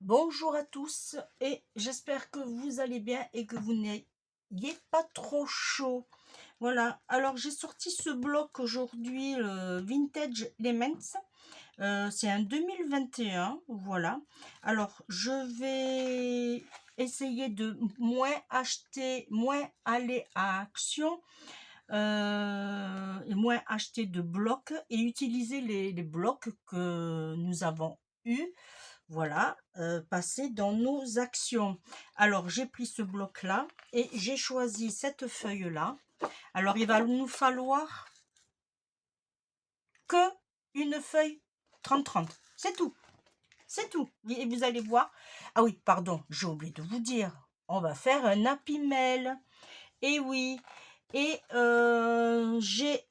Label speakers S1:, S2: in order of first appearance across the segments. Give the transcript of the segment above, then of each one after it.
S1: Bonjour à tous et j'espère que vous allez bien et que vous n'ayez pas trop chaud. Voilà, alors j'ai sorti ce bloc aujourd'hui, le Vintage Elements. C'est un 2021, voilà. Alors je vais essayer de moins acheter, moins aller à Action, et moins acheter de blocs et utiliser les blocs que nous avons eus. Voilà, passer dans nos actions. Alors, j'ai pris ce bloc-là et j'ai choisi cette feuille-là. Alors, il va nous falloir que une feuille 30-30. C'est tout. C'est tout. Et vous allez voir. Ah oui, pardon, j'ai oublié de vous dire. On va faire un Happy Mail. Et oui. Et j'ai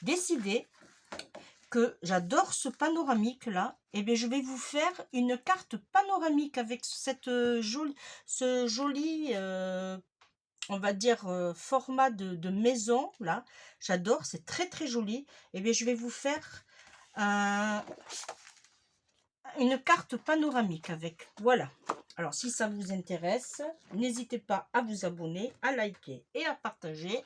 S1: décidé que j'adore ce panoramique là, et bien je vais vous faire une carte panoramique avec cette ce joli on va dire format de maison là. J'adore, c'est très très joli. Et bien je vais vous faire une carte panoramique avec, voilà. Alors si ça vous intéresse, n'hésitez pas à vous abonner, à liker et à partager.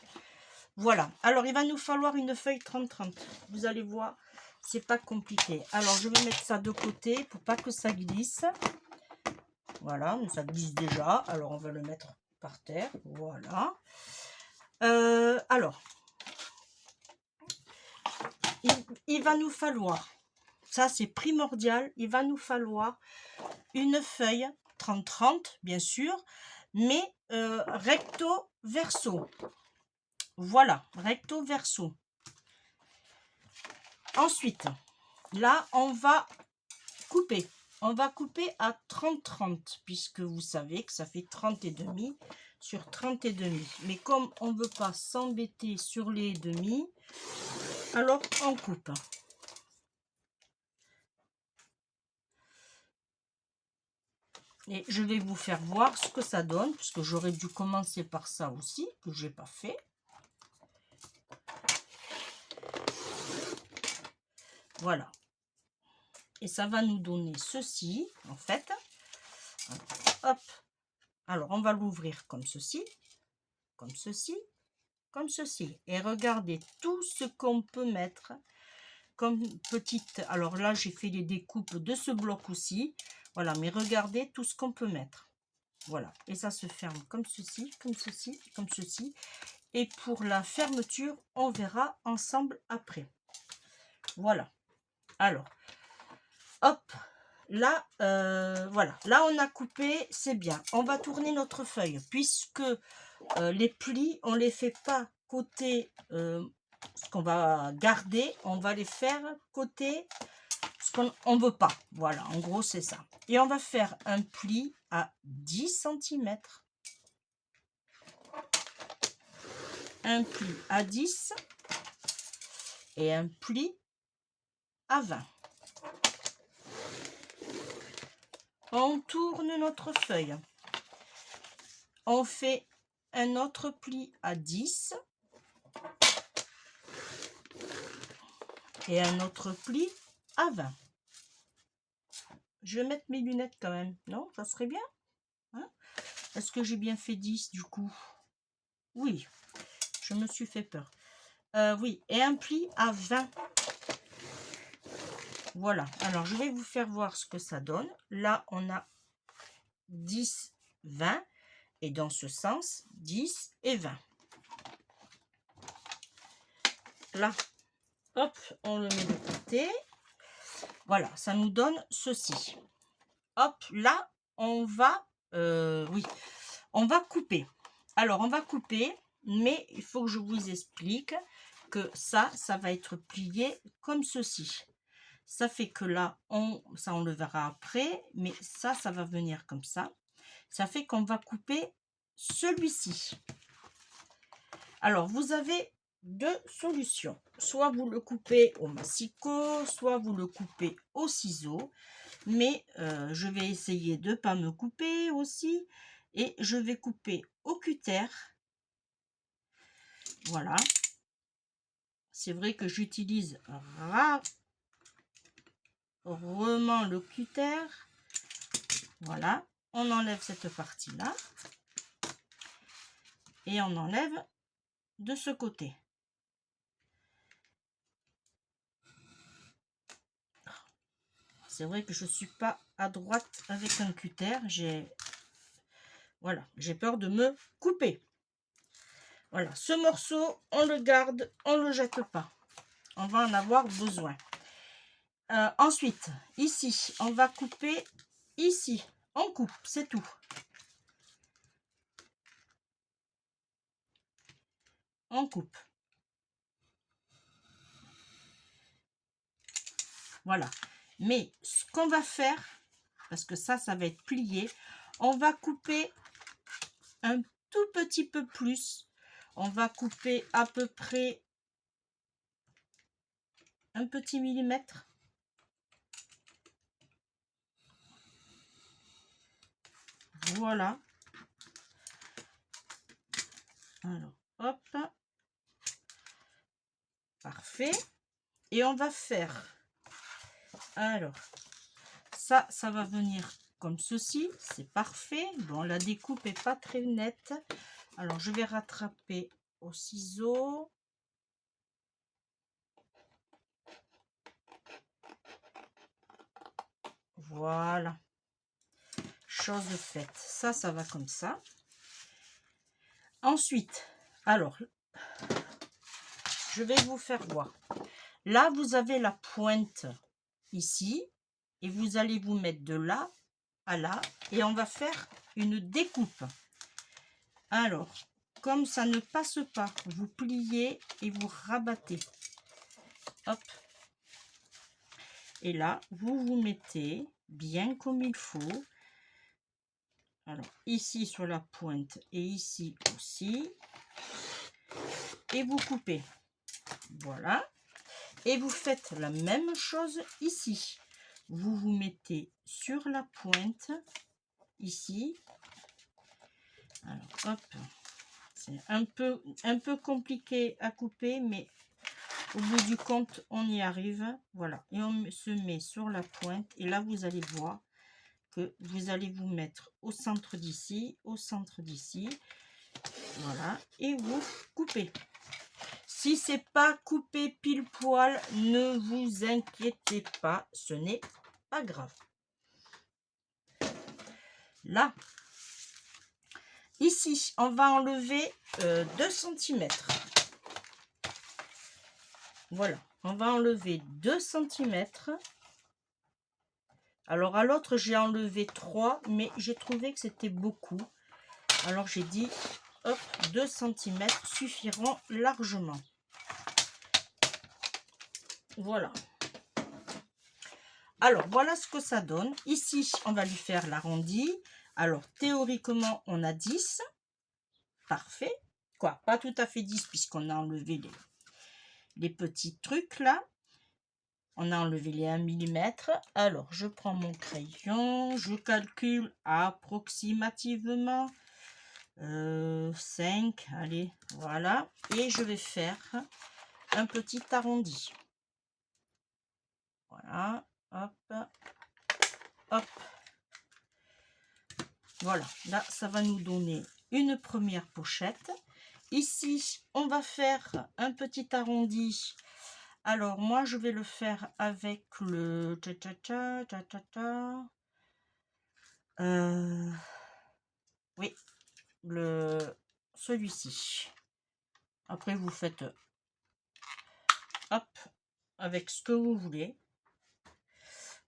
S1: Voilà, alors il va nous falloir une feuille 30-30. Vous allez voir, c'est pas compliqué. Alors je vais mettre ça de côté pour pas que ça glisse. Voilà, mais ça glisse déjà. Alors on va le mettre par terre. Voilà. Alors, il va nous falloir, ça c'est primordial, il va nous falloir une feuille 30-30, bien sûr, mais recto verso. Voilà, recto verso. Ensuite, là, on va couper. On va couper à 30-30, puisque vous savez que ça fait 30 et demi sur 30 et demi. Mais comme on ne veut pas s'embêter sur les demi, alors on coupe. Et je vais vous faire voir ce que ça donne, puisque j'aurais dû commencer par ça aussi, que j'ai pas fait. Voilà. Et ça va nous donner ceci, en fait. Hop. Alors, on va l'ouvrir comme ceci, comme ceci, comme ceci. Et regardez tout ce qu'on peut mettre comme petite. Alors là, j'ai fait les découpes de ce bloc aussi. Voilà, mais regardez tout ce qu'on peut mettre. Voilà. Et ça se ferme comme ceci, comme ceci, comme ceci. Et pour la fermeture, on verra ensemble après. Voilà. Alors, hop. Là, voilà. Là, on a coupé, c'est bien. On va tourner notre feuille, puisque les plis, on les fait pas côté ce qu'on va garder, on va les faire côté ce qu'on ne veut pas. Voilà, en gros, c'est ça. Et on va faire un pli à 10 cm. Un pli à 10 et un pli à 20. On tourne notre feuille. On fait un autre pli à 10 et un autre pli à 20. Je vais mettre mes lunettes quand même. Non, ça serait bien, hein? Est-ce que j'ai bien fait 10 du coup? Oui, je me suis fait peur. Oui, et un pli à 20. Voilà, alors je vais vous faire voir ce que ça donne. Là, on a 10, 20. Et dans ce sens, 10 et 20. Là, hop, on le met de côté. Voilà, ça nous donne ceci. Hop, là, on va, oui, on va couper. Alors, on va couper, mais il faut que je vous explique que ça va être plié comme ceci. Ça fait que là, ça on le verra après, mais ça va venir comme ça. Ça fait qu'on va couper celui-ci. Alors, vous avez deux solutions. Soit vous le coupez au massicot, soit vous le coupez au ciseau. Mais je vais essayer de ne pas me couper aussi. Et je vais couper au cutter. Voilà. C'est vrai que j'utilise rement le cutter. Voilà, on enlève cette partie-là. Et on enlève de ce côté. C'est vrai que je ne suis pas à droite avec un cutter. Voilà, j'ai peur de me couper. Voilà, ce morceau, on le garde, on ne le jette pas. On va en avoir besoin. Ensuite, ici, on va couper ici. On coupe, c'est tout. On coupe. Voilà. Mais ce qu'on va faire, parce que ça va être plié, on va couper un tout petit peu plus. On va couper à peu près un petit millimètre. Voilà. Alors, hop. Parfait. Et on va faire... Alors, ça va venir comme ceci. C'est parfait. Bon, la découpe est pas très nette. Alors, je vais rattraper au ciseau. Voilà. Chose faite. Ça va comme ça. Ensuite, alors, je vais vous faire voir. Là, vous avez la pointe ici. Et vous allez vous mettre de là à là. Et on va faire une découpe. Alors, comme ça ne passe pas, vous pliez et vous rabattez. Hop. Et là, vous vous mettez bien comme il faut. Alors, ici sur la pointe et ici aussi. Et vous coupez. Voilà. Et vous faites la même chose ici. Vous vous mettez sur la pointe, ici. Alors, hop. C'est un peu compliqué à couper, mais au bout du compte, on y arrive. Voilà. Et on se met sur la pointe. Et là, vous allez voir que vous allez vous mettre au centre d'ici, au centre d'ici. Voilà. Et vous coupez. Si c'est pas coupé pile poil, ne vous inquiétez pas, ce n'est pas grave. Là, ici, on va enlever 2 cm. Voilà, on va enlever 2 cm. Alors à l'autre, j'ai enlevé 3, mais j'ai trouvé que c'était beaucoup. Alors j'ai dit, hop, 2 cm suffiront largement. Voilà. Alors, voilà ce que ça donne. Ici, on va lui faire l'arrondi. Alors, théoriquement, on a 10. Parfait. Quoi, pas tout à fait 10 puisqu'on a enlevé les petits trucs là. On a enlevé les 1 mm. Alors, je prends mon crayon. Je calcule approximativement 5. Allez, voilà. Et je vais faire un petit arrondi. Voilà. Hop. Hop. Voilà, là, ça va nous donner une première pochette. Ici, on va faire un petit arrondi. Alors, moi, je vais le faire avec le... oui, celui-ci. Après, vous faites... hop, avec ce que vous voulez.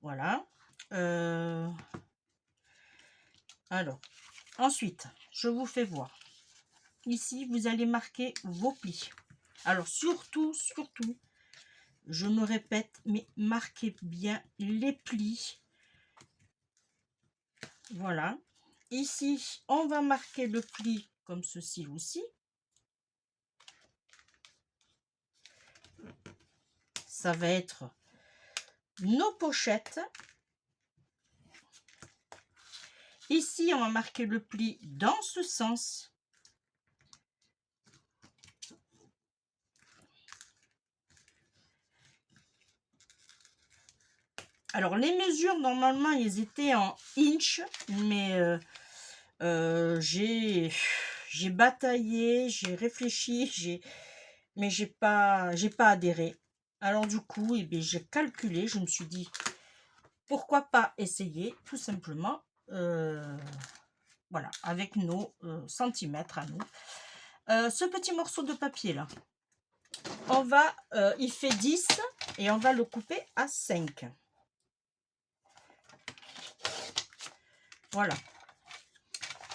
S1: Voilà. Alors, ensuite, je vous fais voir. Ici, vous allez marquer vos plis. Alors, surtout, je me répète, mais marquez bien les plis. Voilà. Ici, on va marquer le pli comme ceci aussi. Ça va être nos pochettes. Ici, on va marquer le pli dans ce sens. Alors, les mesures, normalement, ils étaient en inch, mais j'ai bataillé, j'ai réfléchi, mais j'ai pas adhéré. Alors, du coup, eh bien, j'ai calculé, je me suis dit, pourquoi pas essayer, tout simplement, voilà, avec nos centimètres à nous. Ce petit morceau de papier là, on va, il fait 10 et on va le couper à 5. Voilà.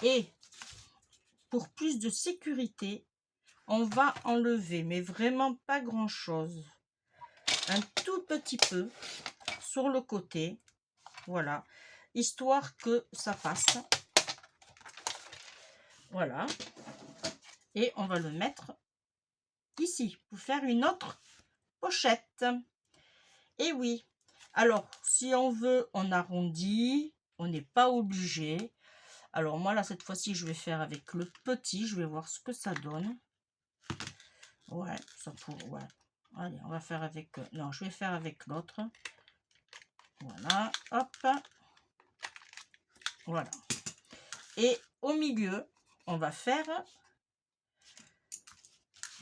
S1: Et pour plus de sécurité, on va enlever, mais vraiment pas grand chose, un tout petit peu sur le côté, voilà, histoire que ça passe. Voilà. Et on va le mettre ici pour faire une autre pochette. Et oui, alors si on veut on arrondit, on n'est pas obligé. Alors moi là cette fois-ci je vais faire avec le petit, je vais voir ce que ça donne. Ouais, ça pour ouais. Allez, on va faire avec non, je vais faire avec l'autre. Voilà, hop. Voilà. Et au milieu, on va faire,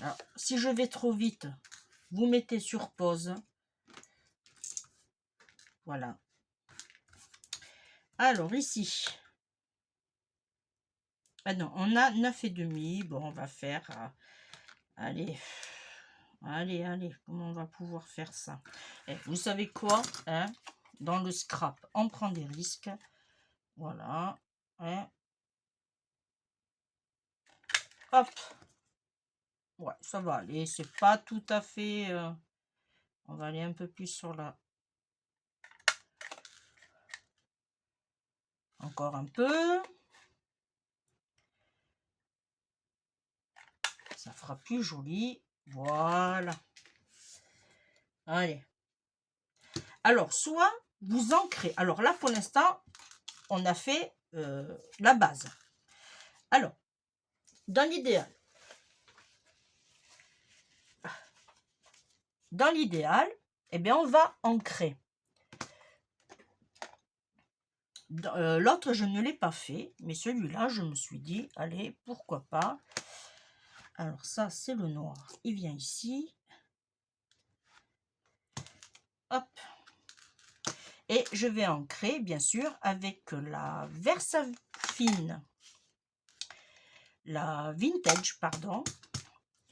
S1: alors si je vais trop vite, vous mettez sur pause. Voilà. Alors ici, ah non, on a 9,5. Bon, on va faire, allez, comment on va pouvoir faire ça? Et vous savez quoi, hein? Dans le scrap, on prend des risques. Voilà. Hein? Hop. Ouais, ça va aller. C'est pas tout à fait... on va aller un peu plus sur la... Encore un peu. Ça fera plus joli. Voilà. Allez. Alors, soit vous ancrez. Alors là, pour l'instant, on a fait la base. Alors, dans l'idéal, eh bien, on va ancrer. L'autre, je ne l'ai pas fait, mais celui-là, je me suis dit, allez, pourquoi pas. Alors ça, c'est le noir. Il vient ici. Hop. Et je vais ancrer, bien sûr, avec la Versafine. La Vintage, pardon.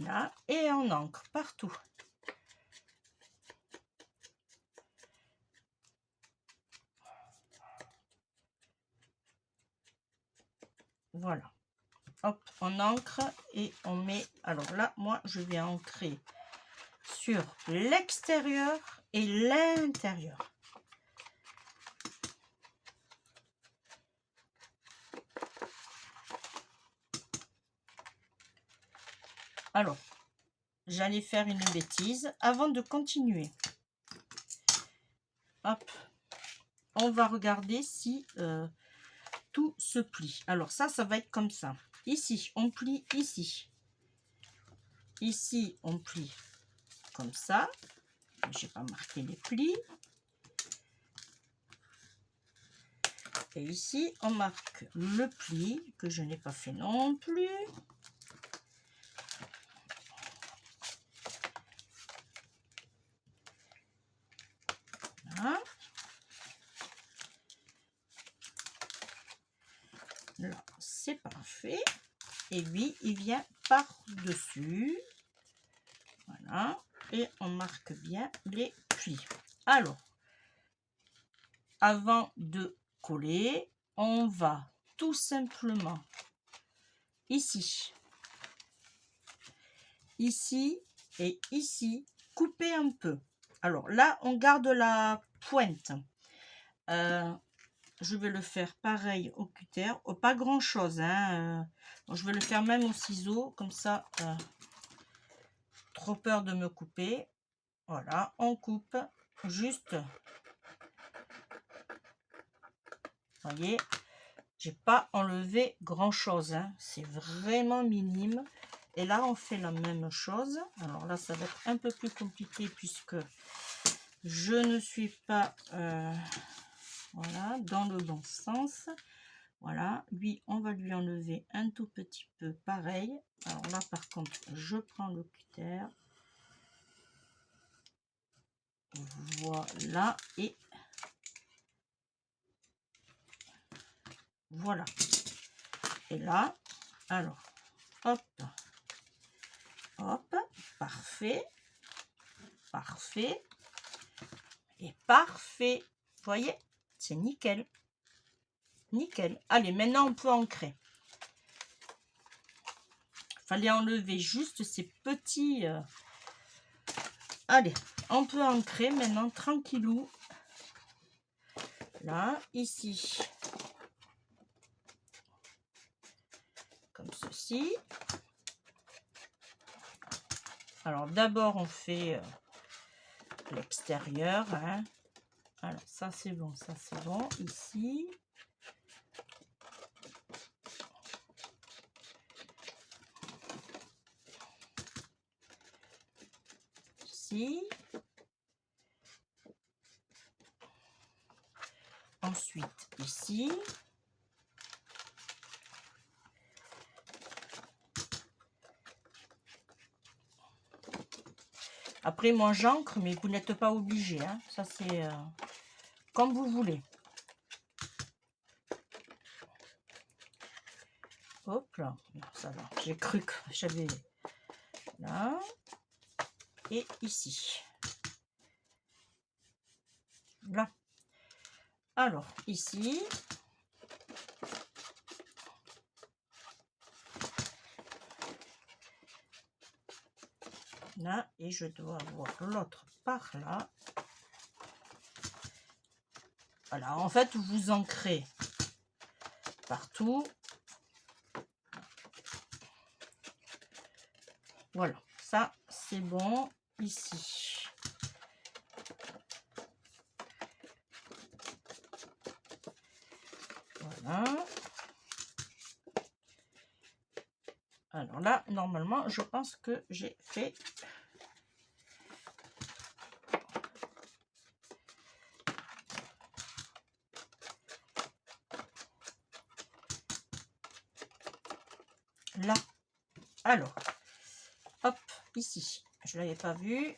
S1: Là, et on ancre partout. Voilà. Hop, on ancre et on met... Alors là, moi, je vais ancrer sur l'extérieur et l'intérieur. Alors, j'allais faire une bêtise avant de continuer. Hop, on va regarder si tout se plie. Alors ça va être comme ça. Ici, on plie ici. Ici, on plie comme ça. Je n'ai pas marqué les plis. Et ici, on marque le pli que je n'ai pas fait non plus. Voilà. Là, c'est parfait. Et lui, il vient par-dessus. Voilà. Et on marque bien les plis. Alors, avant de coller, on va tout simplement ici et ici couper un peu. Alors là, on garde la pointe. Je vais le faire pareil au cutter. Oh, pas grand chose, hein. Je vais le faire même au ciseau, comme ça. Trop peur de me couper. Voilà, on coupe juste. Voyez, j'ai pas enlevé grand chose, hein. C'est vraiment minime. Et là, on fait la même chose. Alors là, ça va être un peu plus compliqué puisque je ne suis pas voilà, dans le bon sens. Voilà, lui, on va lui enlever un tout petit peu pareil. Alors là, par contre, je prends le cutter. Voilà, et voilà. Et là, alors, hop, hop, parfait, parfait, et parfait. Vous voyez, c'est nickel. Nickel. Allez, maintenant, on peut ancrer. Fallait enlever juste ces petits... Allez, on peut ancrer maintenant, tranquillou. Là, ici. Comme ceci. Alors, d'abord, on fait l'extérieur. Hein. Alors, ça, c'est bon, ça, c'est bon. Ici. Ici. Ensuite, ici. Après, moi, j'encre, mais vous n'êtes pas obligé. Hein. Ça, c'est comme vous voulez. Hop là. Ça va. J'ai cru que j'avais là. Et ici. Là. Alors, ici. Là. Et je dois avoir l'autre par là. Voilà. En fait, vous ancrez partout. Voilà. Ça, c'est bon. Ici. Voilà. Alors là, normalement, je pense que j'ai fait... Là. Alors, hop, ici. Je ne l'avais pas vu.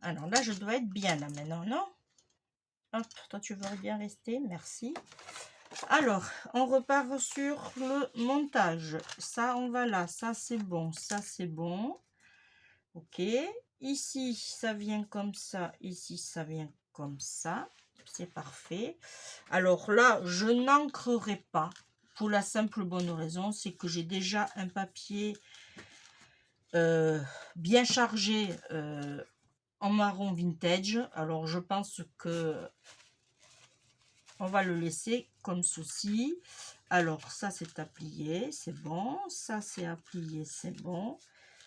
S1: Alors là, je dois être bien là maintenant, non? Hop, toi tu veux bien rester, merci. Alors, on repart sur le montage. Ça, on va là, ça c'est bon, ça c'est bon. Ok, ici, ça vient comme ça, ici, ça vient comme ça. C'est parfait. Alors là, je n'ancrerai pas pour la simple bonne raison, c'est que j'ai déjà un papier bien chargé en marron vintage. Alors je pense que on va le laisser comme ceci. Alors ça c'est à plier, c'est bon. Ça c'est à plier, c'est bon.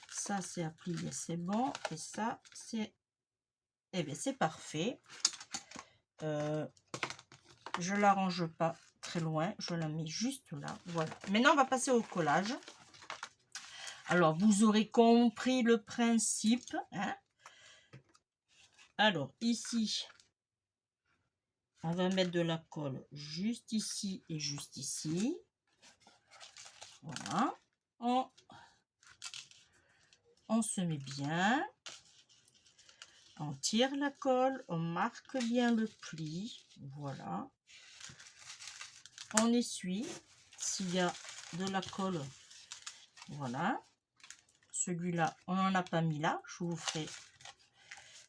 S1: Ça c'est à plier, c'est bon. Et ça c'est... Eh bien c'est parfait. Je l'arrange pas très loin, je la mets juste là. Voilà. Maintenant on va passer au collage. Alors vous aurez compris le principe. Hein. Alors ici, on va mettre de la colle juste ici et juste ici. Voilà. On se met bien. On tire la colle. On marque bien le pli. Voilà. On essuie. S'il y a de la colle. Voilà. Celui-là, on n'en a pas mis là.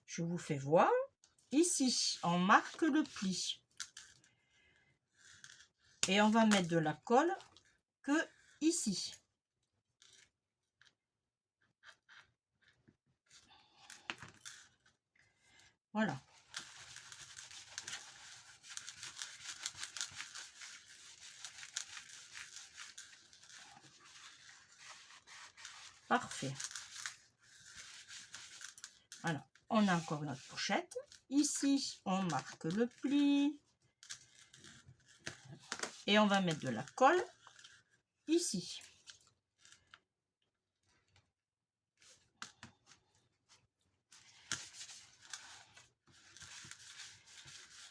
S1: Je vous fais voir. Ici, on marque le pli. Et on va mettre de la colle que ici. Voilà. Parfait. Voilà. On a encore notre pochette. Ici, on marque le pli. Et on va mettre de la colle ici.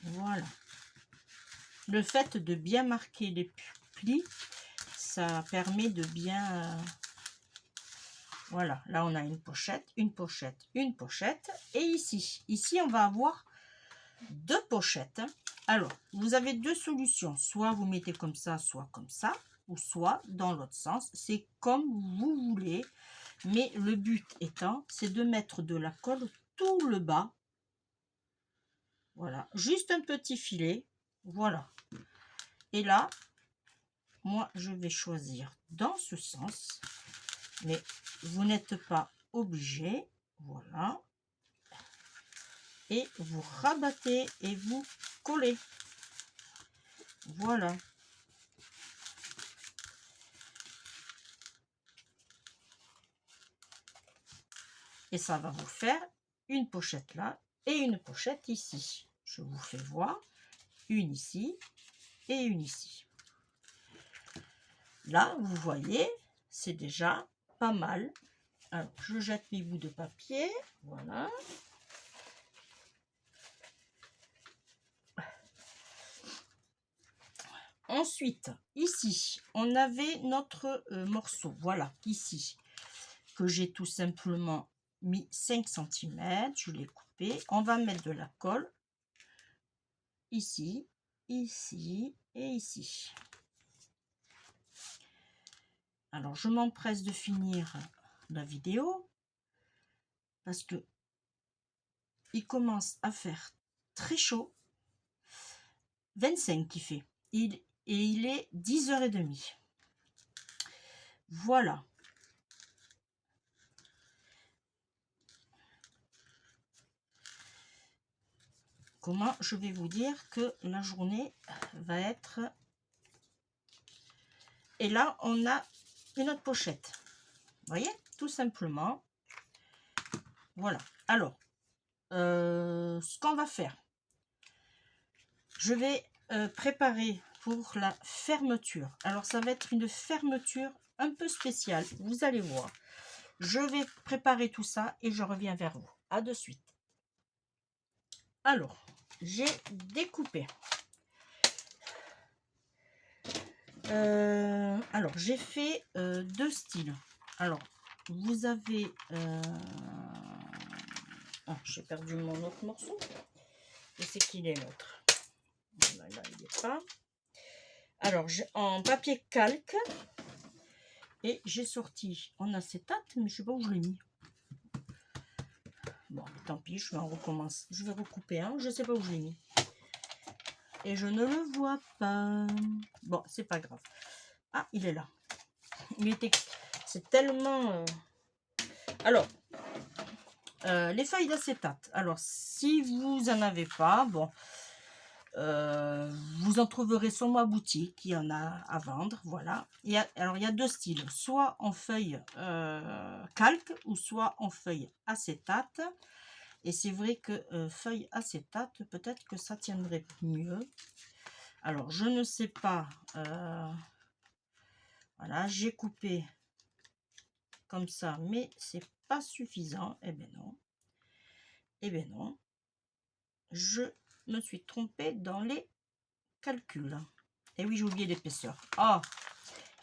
S1: Voilà. Le fait de bien marquer les plis, ça permet de bien... voilà, là on a une pochette, une pochette, une pochette. Et ici on va avoir 2 pochettes. Alors, vous avez 2 solutions. Soit vous mettez comme ça, ou soit dans l'autre sens. C'est comme vous voulez. Mais le but étant, c'est de mettre de la colle tout le bas. Voilà, juste un petit filet. Voilà. Et là, moi, je vais choisir dans ce sens. Mais vous n'êtes pas obligé. Voilà. Et vous rabattez et vous collez. Voilà. Et ça va vous faire une pochette là et une pochette ici. Je vous fais voir. Une ici et une ici. Là, vous voyez, c'est déjà pas mal. Alors, je jette mes bouts de papier. Voilà. Ensuite, ici, on avait notre morceau. Voilà, ici, que j'ai tout simplement mis 5 cm. Je l'ai coupé. On va mettre de la colle. Ici, ici et ici. Alors, je m'empresse de finir la vidéo parce que il commence à faire très chaud. 25 qui fait. Et il est 10h30. Voilà. Comment je vais vous dire que la journée va être... Et là, on a une autre pochette. Vous voyez, tout simplement. Voilà. Alors, ce qu'on va faire, je vais préparer pour la fermeture. Alors, ça va être une fermeture un peu spéciale. Vous allez voir. Je vais préparer tout ça et je reviens vers vous. À de suite. Alors, j'ai découpé. Alors, j'ai fait 2 styles. Alors, vous avez... Ah, j'ai perdu mon autre morceau. Je sais qu'il est l'autre. Là, il n'est pas. Alors, en papier calque. Et j'ai sorti en acétate, mais je ne sais pas où je l'ai mis. Bon, tant pis, je vais en recommencer. Je vais recouper un, je ne sais pas où je l'ai mis. Et je ne le vois pas. Bon, c'est pas grave. Ah, il est là. C'est tellement... Alors, les feuilles d'acétate. Alors, si vous en avez pas, bon, vous en trouverez sur ma boutique. Il y en a à vendre. Voilà. Alors, il y a 2 styles. Soit en feuille calque ou soit en feuille acétate. Et c'est vrai que feuille acétate, peut-être que ça tiendrait mieux. Alors, je ne sais pas. Voilà, j'ai coupé comme ça, mais c'est pas suffisant. Eh bien non. Eh bien non. Je me suis trompée dans les calculs. Et oui, j'ai oublié l'épaisseur. Ah,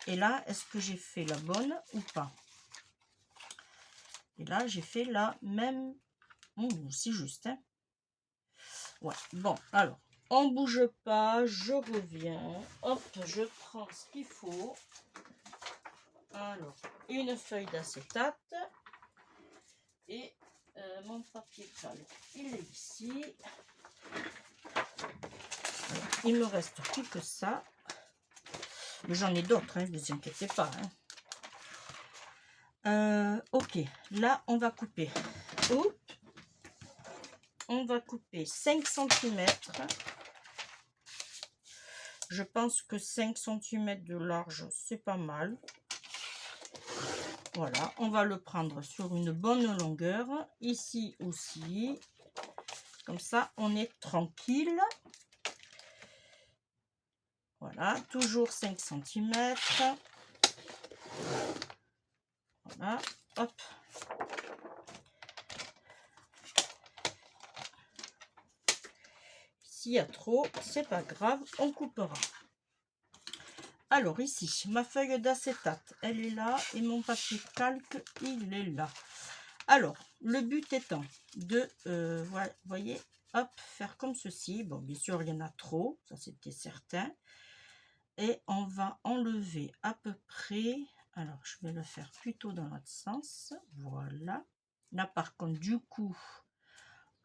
S1: et là, est-ce que j'ai fait la bonne ou pas? Et là, j'ai fait la même. C'est juste. Hein. Ouais, bon, alors, on bouge pas, je reviens. Hop, je prends ce qu'il faut. Alors, une feuille d'acétate et mon papier calque. Il est ici. Alors, il me reste plus que ça. Mais j'en ai d'autres, hein, ne vous inquiétez pas. Hein. Ok, là, on va couper. Oups. On va couper 5 cm. Je pense que 5 cm de large, c'est pas mal. Voilà, on va le prendre sur une bonne longueur. Ici aussi. Comme ça, on est tranquille. Voilà, toujours 5 cm. Voilà, hop. S'il y a trop, c'est pas grave, on coupera. Alors ici, ma feuille d'acétate, elle est là et mon papier calque, il est là. Alors, le but étant de, voilà, voyez, hop, faire comme ceci. Bon, bien sûr, il y en a trop, ça c'était certain. Et on va enlever à peu près, alors je vais le faire plutôt dans l'autre sens, voilà. Là par contre, du coup,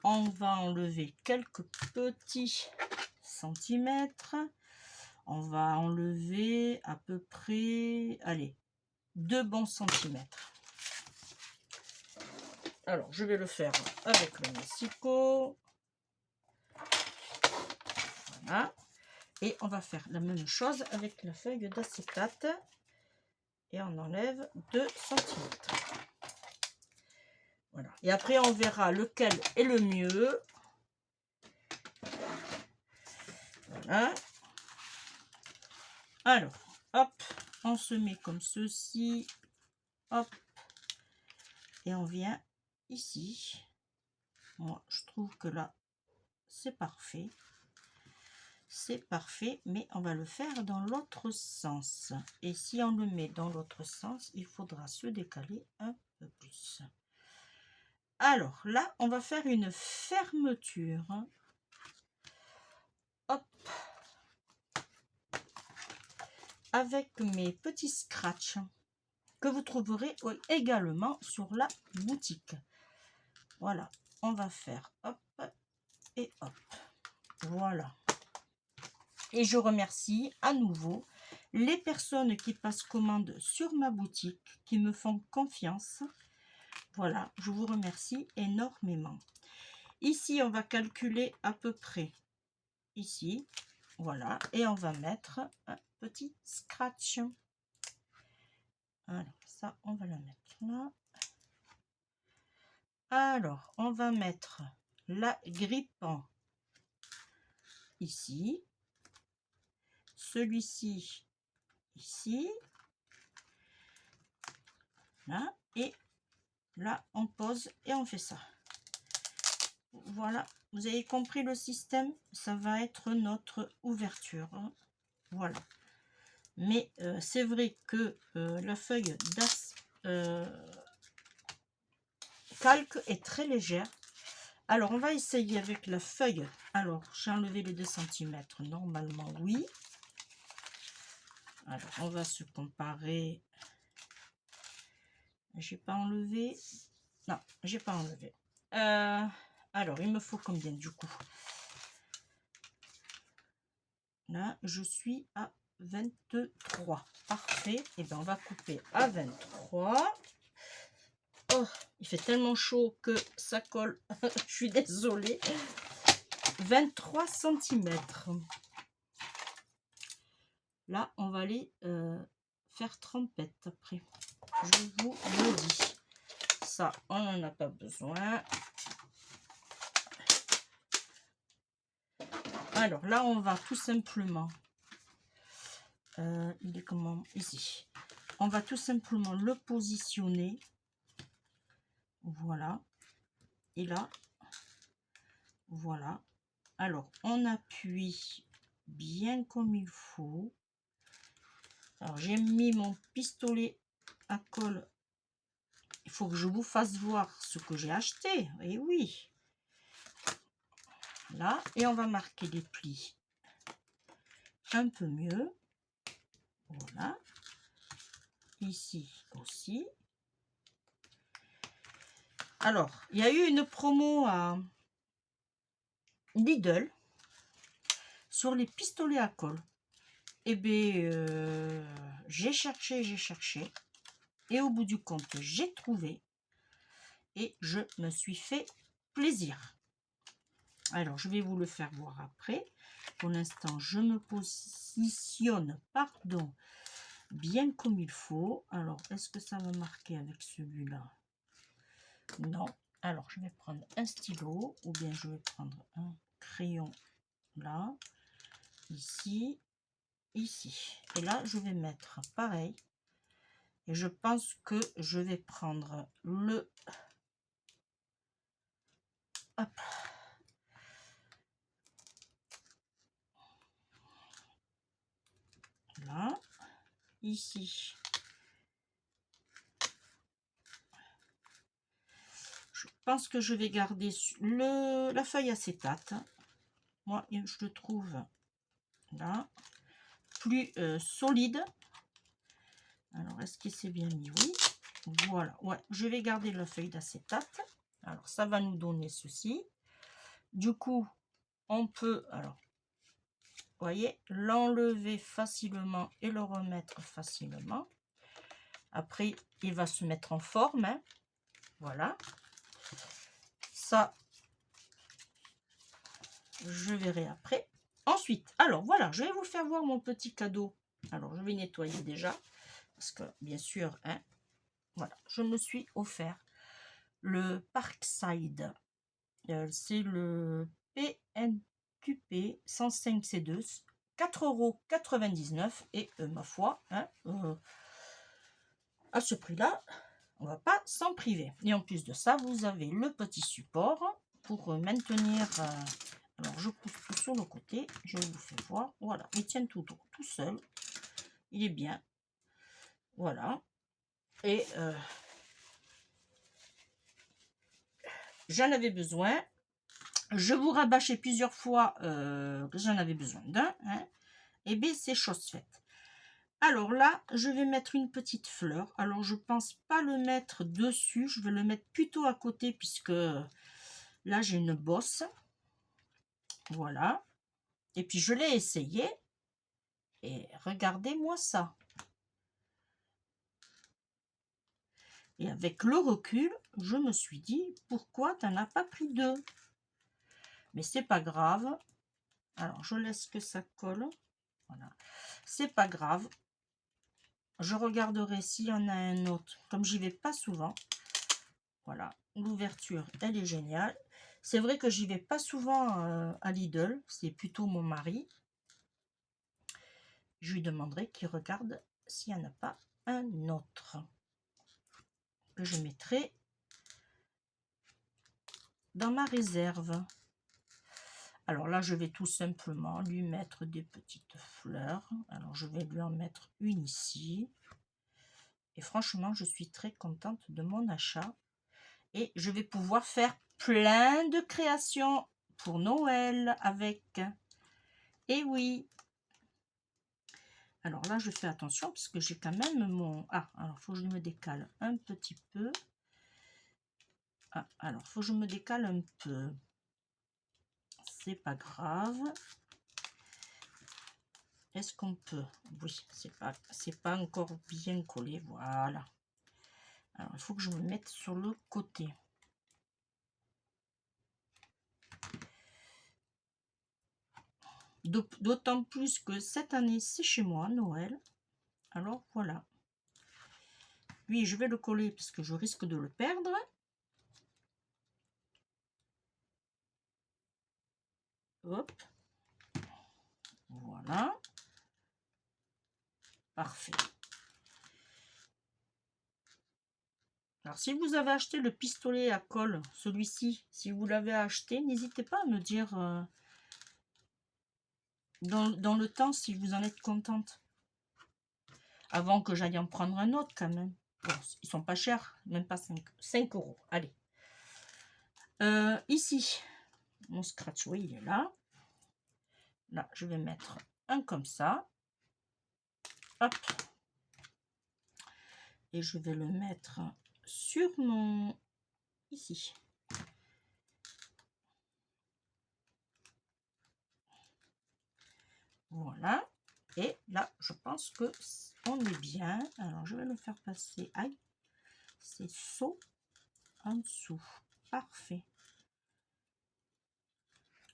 S1: on va enlever quelques petits centimètres. On va enlever à peu près, allez, 2 bons centimètres. Alors, je vais le faire avec le Messico. Voilà. Et on va faire la même chose avec la feuille d'acétate. Et on enlève 2 centimètres. Voilà. Et après, on verra lequel est le mieux. Voilà. Alors, hop, on se met comme ceci. Hop. Et on vient ici. Moi, je trouve que là, c'est parfait. C'est parfait, mais on va le faire dans l'autre sens. Et si on le met dans l'autre sens, il faudra se décaler un peu plus. Alors là, on va faire une fermeture. Hop. Avec mes petits scratchs que vous trouverez également sur la boutique. Voilà, on va faire hop et hop. Voilà. Et je remercie à nouveau les personnes qui passent commande sur ma boutique, qui me font confiance. Voilà, je vous remercie énormément. Ici, on va calculer à peu près ici. Voilà, et on va mettre un petit scratch. Alors, ça, on va le mettre là. Alors, on va mettre la grippe ici. Celui-ci ici. Là, et là, on pose et on fait ça. Voilà, vous avez compris le système, ça va être notre ouverture. Voilà. Mais c'est vrai que la feuille calque est très légère. Alors, on va essayer avec la feuille. Alors, j'ai enlevé les 2 cm. Normalement, oui. Alors, on va se comparer. J'ai pas enlevé. Non, j'ai pas enlevé. Alors, il me faut combien du coup? Là, je suis à 23. Parfait. Et bien, on va couper à 23. Oh, il fait tellement chaud que ça colle. Je suis désolée. 23 cm. Là, on va aller faire trempette après. Je vous le dis. Ça, on n'en a pas besoin. Alors là, on va tout simplement... il est comment? Ici. On va tout simplement le positionner. Voilà. Et là, voilà. Alors, on appuie bien comme il faut. Alors, j'ai mis mon pistolet à colle. Il faut que je vous fasse voir ce que j'ai acheté. Et oui. Là, et on va marquer les plis un peu mieux. Voilà. Ici aussi. Alors, il y a eu une promo à Lidl sur les pistolets à colle. Eh bien, j'ai cherché. Et au bout du compte, j'ai trouvé. Et je me suis fait plaisir. Alors, je vais vous le faire voir après. Pour l'instant, je me positionne, pardon, bien comme il faut. Alors, est-ce que ça va marquer avec celui-là? Non. Alors, je vais prendre un stylo ou bien je vais prendre un crayon là, ici, ici. Et là, je vais mettre pareil Et je pense que je vais prendre le... Hop. Là. Ici. Je pense que je vais garder la feuille acétate. Moi, je le trouve là. Plus solide. Alors, est-ce que c'est bien mis? Oui. Voilà. Ouais, je vais garder la feuille d'acétate. Alors, ça va nous donner ceci. Du coup, on peut, alors, vous voyez, l'enlever facilement et le remettre facilement. Après, il va se mettre en forme. Hein. Voilà. Ça, je verrai après. Ensuite, alors voilà, je vais vous faire voir mon petit cadeau. Alors, je vais nettoyer déjà. Parce que, bien sûr, hein, voilà, je me suis offert le Parkside. C'est le PNQP 105C2. 4,99 € et ma foi, hein, à ce prix-là, on va pas s'en priver. Et en plus de ça, vous avez le petit support pour maintenir. Alors, je pousse tout sur le côté. Je vous fais voir. Voilà, il tient tout seul. Il est bien. Voilà. Et j'en avais besoin. Je vous rabâchais plusieurs fois que j'en avais besoin d'un. Hein. Et bien, c'est chose faite. Alors là, je vais mettre une petite fleur. Alors, je pense pas le mettre dessus. Je vais le mettre plutôt à côté puisque là, j'ai une bosse. Voilà. Et puis, je l'ai essayé. Et regardez-moi ça. Et avec le recul, je me suis dit, pourquoi tu n'en as pas pris deux? Mais c'est pas grave. Alors, je laisse que ça colle. Voilà. C'est pas grave. Je regarderai s'il y en a un autre. Comme j'y vais pas souvent. Voilà. L'ouverture, elle est géniale. C'est vrai que j'y vais pas souvent à Lidl. C'est plutôt mon mari. Je lui demanderai qu'il regarde s'il n'y en a pas un autre. Que je mettrai dans ma réserve. Alors là, je vais tout simplement lui mettre des petites fleurs. Alors, je vais lui en mettre une ici. Et franchement, je suis très contente de mon achat. Et je vais pouvoir faire plein de créations pour Noël avec. Et oui. Alors là, je fais attention parce que j'ai quand même mon... Ah, alors, il faut que je me décale un petit peu. Ah, alors, il faut que je me décale un peu. C'est pas grave. Est-ce qu'on peut? Oui, c'est pas encore bien collé. Voilà. Alors, il faut que je me mette sur le côté. D'autant plus que cette année, c'est chez moi, Noël. Alors, voilà. Lui, je vais le coller parce que je risque de le perdre. Hop. Voilà. Parfait. Alors, si vous avez acheté le pistolet à colle, celui-ci, si vous l'avez acheté, n'hésitez pas à me dire dans le temps si vous en êtes contente. Avant que j'aille en prendre un autre quand même. Bon, ils sont pas chers, même pas 5 €. Allez. Ici, mon scratch, oui, il est là. Là, je vais mettre un comme ça. Hop. Et je vais le mettre sur mon... Ici. Voilà. Et là, je pense que on est bien. Alors, je vais le faire passer. Aïe. C'est saut en dessous. Parfait.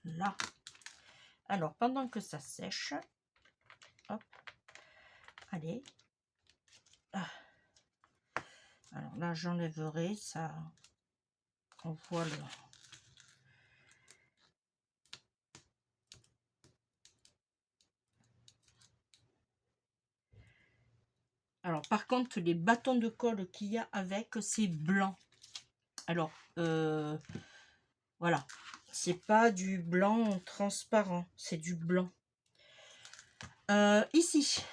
S1: Là. Alors, pendant que ça sèche, hop. Allez. Ah. Alors là, j'enlèverai ça. On voit le... Alors, par contre, les bâtons de colle qu'il y a avec, c'est blanc. Alors, voilà. C'est pas du blanc transparent, c'est du blanc. Ici,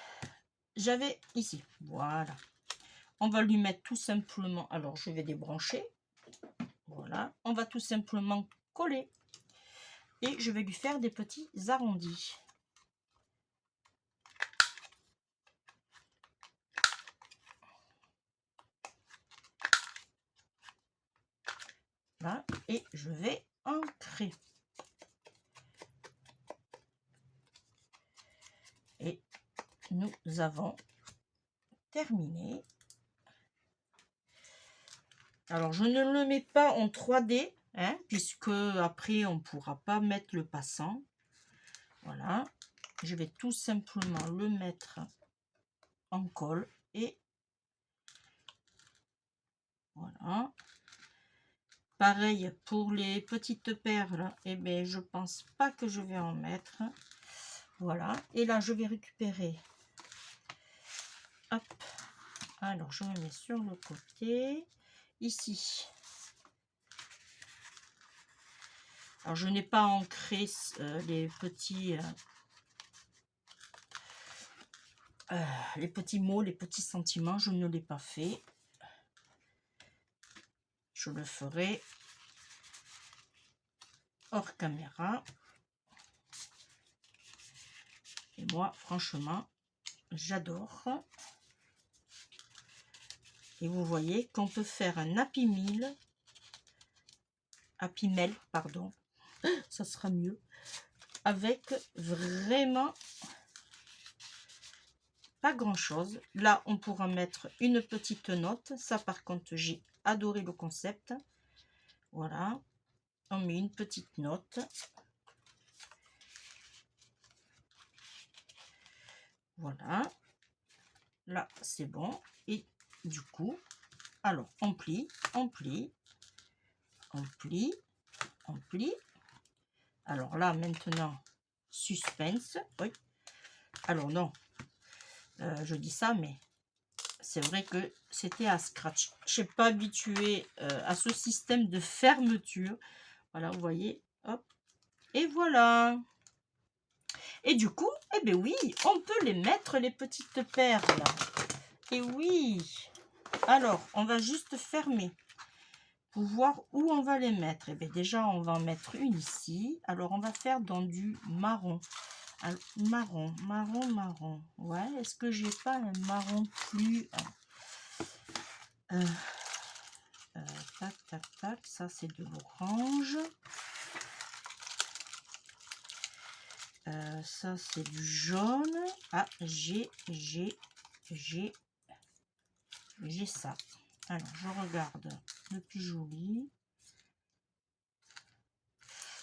S1: j'avais ici. Voilà. On va lui mettre tout simplement... Alors, je vais débrancher. Voilà. On va tout simplement coller. Et je vais lui faire des petits arrondis. Là, et je vais ancrer. Et nous avons terminé. Alors, je ne le mets pas en 3D, hein, puisque après, on ne pourra pas mettre le passant. Voilà. Je vais tout simplement le mettre en colle. Et voilà. Pareil pour les petites perles. Eh bien, je pense pas que je vais en mettre. Voilà. Et là, je vais récupérer. Hop. Alors, je me mets sur le côté. Ici. Alors, je n'ai pas ancré les petits mots, les petits sentiments. Je ne l'ai pas fait. Je le ferai hors caméra. Et moi, franchement, j'adore. Et vous voyez qu'on peut faire un Happy Mail, pardon. Ça sera mieux. Avec vraiment pas grand chose. Là, on pourra mettre une petite note. Ça, par contre, j'ai adoré le concept. Voilà. On met une petite note. Voilà. Là, c'est bon. Et du coup, alors, on plie, on plie, on plie, on plie. Alors là, maintenant, suspense. Oui. Alors non, je dis ça, mais c'est vrai que c'était à scratch. Je ne suis pas habituée à ce système de fermeture. Voilà, vous voyez. Hop. Et voilà. Et du coup, eh bien oui, on peut les mettre, les petites perles. Et oui. Alors, on va juste fermer pour voir où on va les mettre. Et bien déjà, on va en mettre une ici. Alors, on va faire dans du marron. Alors, marron. Ouais, est-ce que j'ai pas un marron plus... tac. Ça, c'est de l'orange. Ça, c'est du jaune. Ah, j'ai ça. Alors, je regarde le plus joli.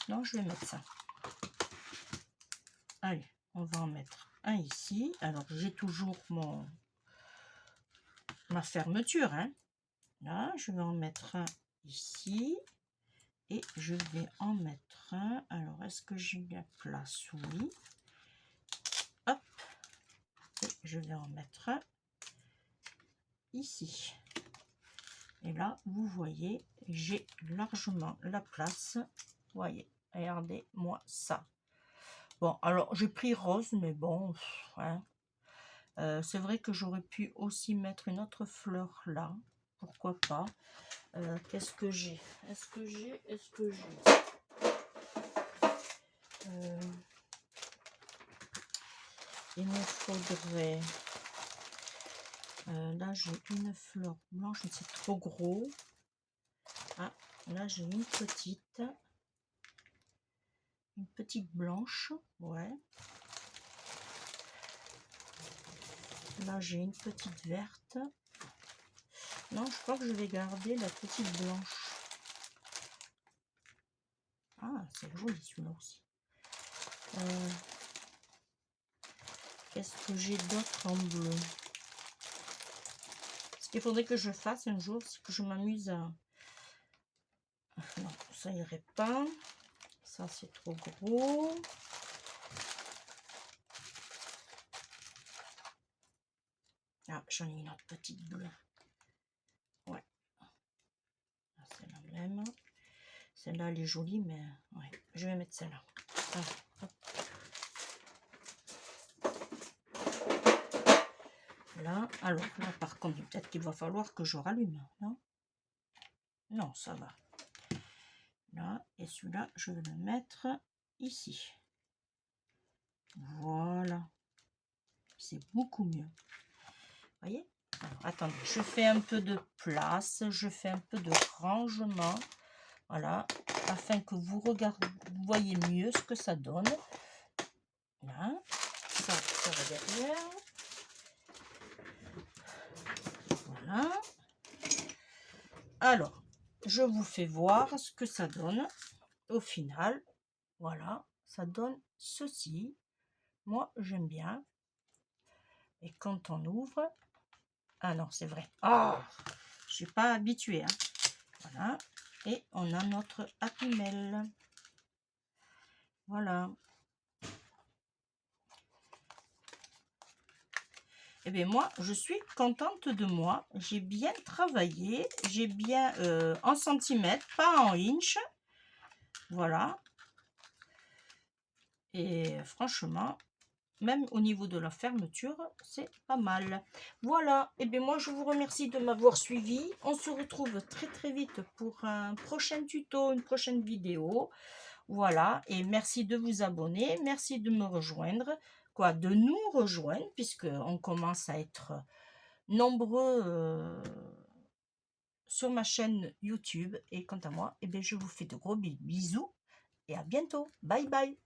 S1: Non, je vais mettre ça. Allez, on va en mettre un ici. Alors, j'ai toujours ma fermeture. Hein. Là, je vais en mettre un ici. Et je vais en mettre un. Alors, est-ce que j'ai la place? Oui. Hop. Et je vais en mettre un ici. Et là, vous voyez, j'ai largement la place. Vous voyez, regardez-moi ça. Bon, alors, j'ai pris rose, mais bon, hein. C'est vrai que j'aurais pu aussi mettre une autre fleur là. Pourquoi pas. Qu'est-ce que j'ai? Il me faudrait... là, j'ai une fleur blanche, mais c'est trop gros. Ah, là, j'ai une petite blanche. Ouais. Là, j'ai une petite verte. Non, je crois que je vais garder la petite blanche. Ah, c'est joli celui-là aussi. Qu'est-ce que j'ai d'autre en bleu? Ce qu'il faudrait que je fasse un jour, c'est que je m'amuse à... Non, ça irait pas. Ça, c'est trop gros. Ah, j'en ai une autre petite bleue. Ouais. Celle-là même. Celle-là, elle est jolie, mais ouais, je vais mettre celle-là. Là, alors là, par contre, peut-être qu'il va falloir que je rallume, non? Non, ça va. Là, et celui-là, je vais le mettre ici. Voilà. C'est beaucoup mieux. Voyez? Alors, attendez, je fais un peu de place, je fais un peu de rangement. Voilà, afin que vous voyez mieux ce que ça donne. Là, ça va derrière. Voilà. Alors, je vous fais voir ce que ça donne au final. Voilà, ça donne ceci. Moi, j'aime bien. Et quand on ouvre... Ah non, c'est vrai. Oh, je suis pas habituée. Hein. Voilà. Et on a notre Happy Mail. Voilà. Et bien moi, je suis contente de moi. J'ai bien travaillé. J'ai bien en centimètres, pas en inch. Voilà. Et franchement, même au niveau de la fermeture, c'est pas mal. Voilà. Et bien moi, je vous remercie de m'avoir suivi. On se retrouve très très vite pour un prochain tuto, une prochaine vidéo. Voilà. Et merci de vous abonner. Merci de me rejoindre. De nous rejoindre, puisque on commence à être nombreux sur ma chaîne YouTube. Et quant à moi, eh bien, je vous fais de gros bisous et à bientôt. Bye bye.